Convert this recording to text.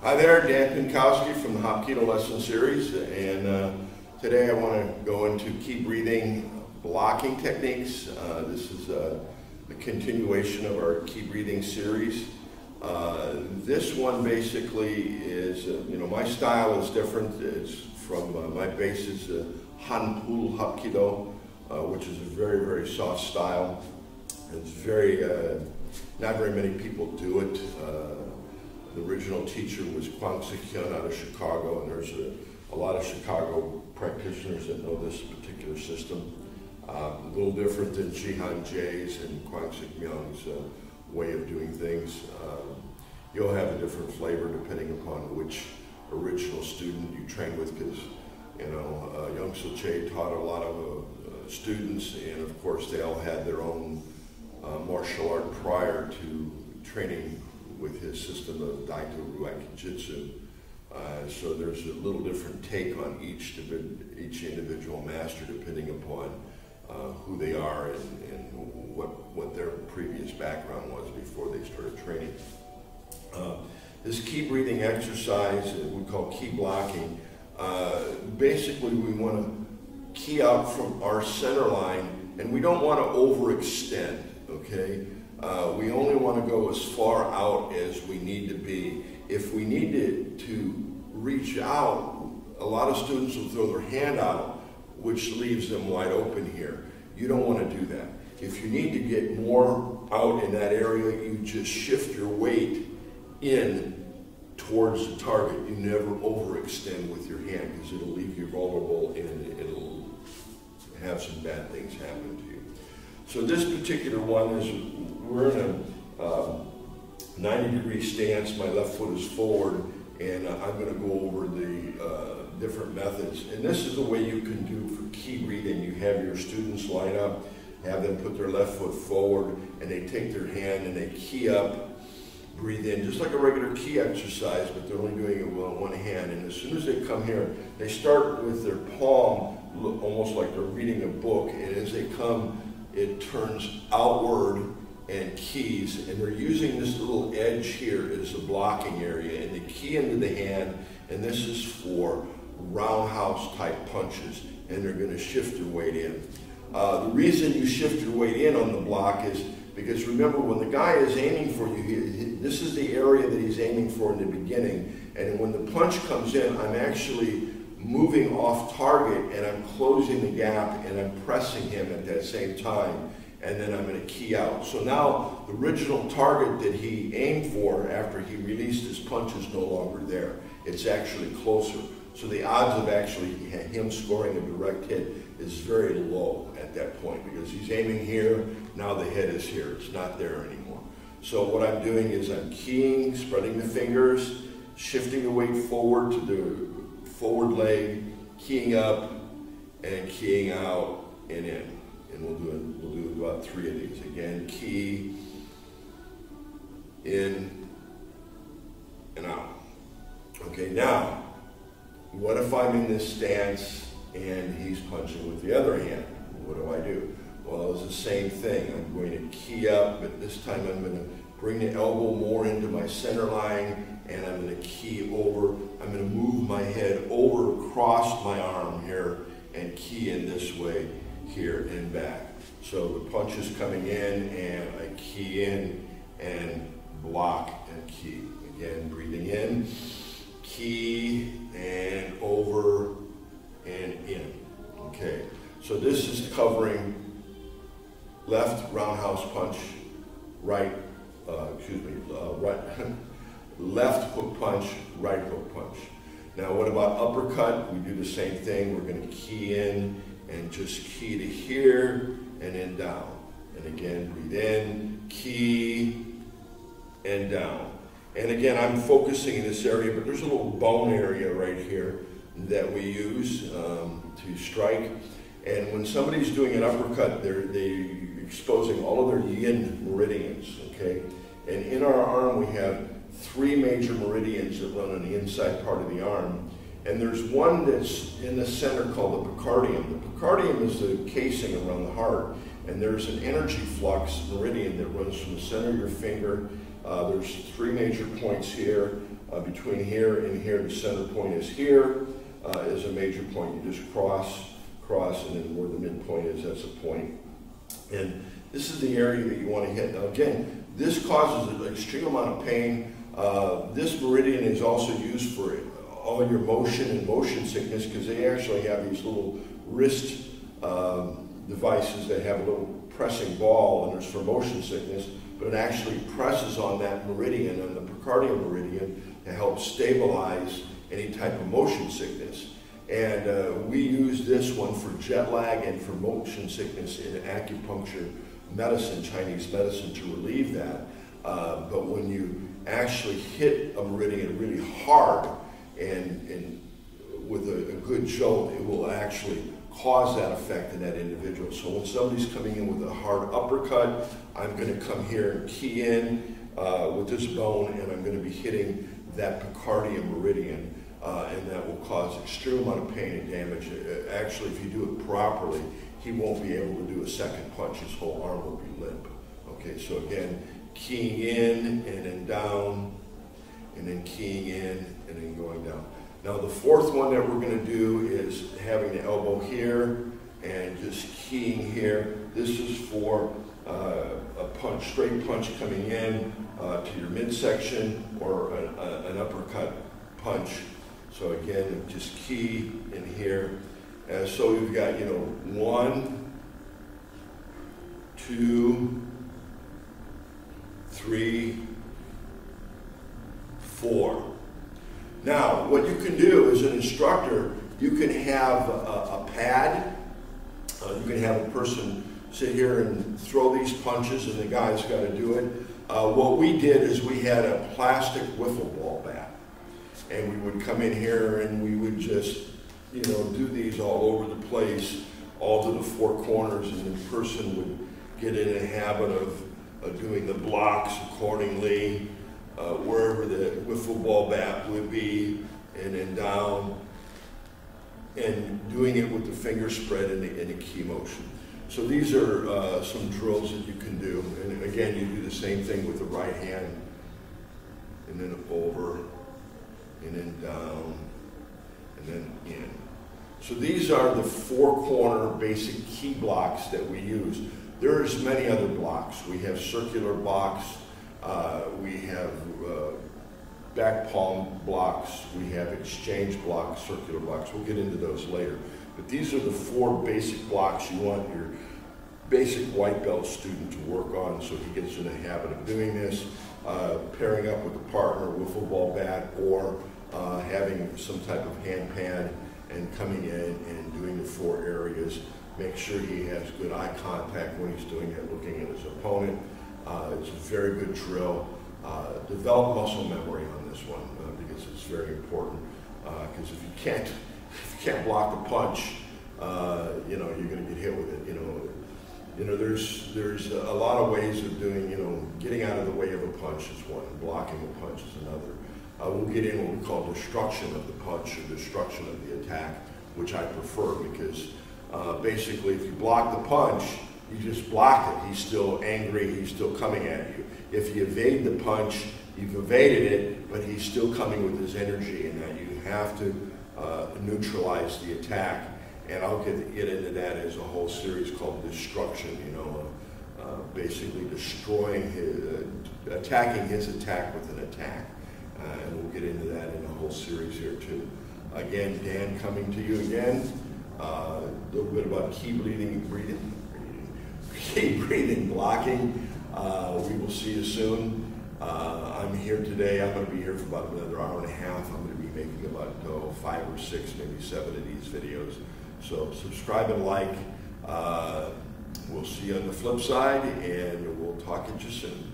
Hi there, Dan Pinkowski from the Hapkido lesson series, and today I want to go into key breathing blocking techniques. This is a continuation of our key breathing series. This one basically is, my style is different. It's from my base is Hapkido, which is a very, very soft style. It's very, not very many people do it. The original teacher was out of Chicago, and there's a lot of Chicago practitioners that know this particular system. A little different than Jihan Jay's and Young's way of doing things. You'll have a different flavor depending upon which original student you train with, because Young Che taught a lot of students, and of course they all had their own martial art prior to training with his system of Daito Ruai Jitsu. So there's a little different take on each individual master depending upon who they are and what their previous background was before they started training. This key breathing exercise we call key blocking. Basically we want to key out from our center line, and we don't want to overextend, okay? We only want to go as far out as we need to be. If we need to reach out, a lot of students will throw their hand out, which leaves them wide open here. You don't want to do that. If you need to get more out in that area, you just shift your weight in towards the target. You never overextend with your hand, because it'll leave you vulnerable and it'll have some bad things happen to you. So this particular one is, we're in a 90-degree stance. My left foot is forward, and I'm going to go over the different methods. And this is the way you can do for key breathing. You have your students line up, have them put their left foot forward, and they take their hand and they key up, breathe in, just like a regular key exercise, but they're only doing it with one hand. And as soon as they come here, they start with their palm, almost like they're reading a book, and as they come, it turns outward and keys, and they're using this little edge here as the blocking area, and they key into the hand, and this is for roundhouse type punches, and they're going to shift their weight in. The reason you shift your weight in on the block is because, remember, when the guy is aiming for you, this is the area that he's aiming for in the beginning, and when the punch comes in, I'm actually moving off target, and I'm closing the gap, and I'm pressing him at that same time, and then I'm going to key out. So now the original target that he aimed for after he released his punch is no longer there. It's actually closer. So the odds of actually him scoring a direct hit is very low at that point, because he's aiming here, now the head is here, it's not there anymore. So what I'm doing is I'm keying, spreading the fingers, shifting the weight forward to the forward leg, keying up, and keying out and in. And we'll do about 3 of these. Again, key, in, and out. Okay, now, what if I'm in this stance and he's punching with the other hand? What do? Well, it's the same thing. I'm going to key up, but this time I'm going to bring the elbow more into my center line, and I'm going to key over. I'm going to move my head over across my arm here and key in this way here and back. So the punch is coming in, and I key in and block and key. Again, breathing in, key, and over and in. Okay, so this is covering left roundhouse punch, right, left hook punch, right hook punch. Now what about uppercut? We do the same thing. We're going to key in and just key to here and then down. And again, breathe in, key, and down. And again, I'm focusing in this area, but there's a little bone area right here that we use to strike. And when somebody's doing an uppercut, they're exposing all of their yin meridians, okay? And in our arm, we have 3 major meridians that run on the inside part of the arm. And there's one that's in the center called the pericardium. The pericardium is the casing around the heart. And there's an energy flux meridian that runs from the center of your finger. There's 3 major points here. Between here and here, the center point is here, is a major point. You just cross, and then where the midpoint is, that's a point. And this is the area that you want to hit. Now again, this causes an extreme amount of pain. This meridian is also used for all your motion and motion sickness, because they actually have these little wrist devices that have a little pressing ball, and there's for motion sickness, but it actually presses on that meridian, on the precardial meridian, to help stabilize any type of motion sickness. And we use this one for jet lag and for motion sickness in acupuncture medicine, Chinese medicine, to relieve that. But when you actually hit a meridian really hard and with a good jolt, it will actually cause that effect in that individual. So when somebody's coming in with a hard uppercut, I'm going to come here and key in with this bone, and I'm going to be hitting that precardial meridian, and that will cause extreme amount of pain and damage. Actually, if you do it properly, he won't be able to do a second punch. His whole arm will be limp. Okay, so again, keying in and then down, and then keying in and then going down. Now the fourth one that we're going to do is having the elbow here and just keying here. This is for a punch, straight punch coming in to your midsection, or an uppercut punch. So again, just key in here. So you've got, 1, 2, 3, 4. Now, what you can do as an instructor, you can have a pad. You can have a person sit here and throw these punches, and the guy's got to do it. What we did is we had a plastic wiffle ball bat, and we would come in here and we would just, do these all over the place, all to the four corners, and the person would get in a habit of doing the blocks accordingly, wherever the wiffle ball bat would be, and then down, and doing it with the finger spread in the key motion. So these are some drills that you can do. And again, you do the same thing with the right hand, and then over, and then down, and then in. So these are the four-corner basic key blocks that we use. There's many other blocks. We have circular blocks, we have back palm blocks, we have exchange blocks, circular blocks. We'll get into those later. But these are the four basic blocks you want your basic white belt student to work on, so he gets in the habit of doing this, pairing up with a partner, wiffle ball bat, or having some type of hand pad and coming in and doing the four areas. Make sure he has good eye contact when he's doing it, looking at his opponent. It's a very good drill. Develop muscle memory on this one, because it's very important. Because if you can't block the punch, you're going to get hit with it. There's a lot of ways of doing. Getting out of the way of a punch is one, blocking a punch is another. We'll get in what we call destruction of the punch, or destruction of the attack, which I prefer, because basically if you block the punch, you just blocked it. He's still angry, he's still coming at you. If you evade the punch, you've evaded it, but he's still coming with his energy, and that you have to neutralize the attack. And I'll get into that as a whole series called destruction, basically destroying attacking his attack with an attack. And we'll get into that in a whole series here too. Again, Dan coming to you again. A little bit about key breathing, blocking. We will see you soon. I'm here today. I'm going to be here for about another hour and a half. I'm going to be making about 5 or 6, maybe 7 of these videos. So subscribe and like. We'll see you on the flip side, and we'll talk at you soon.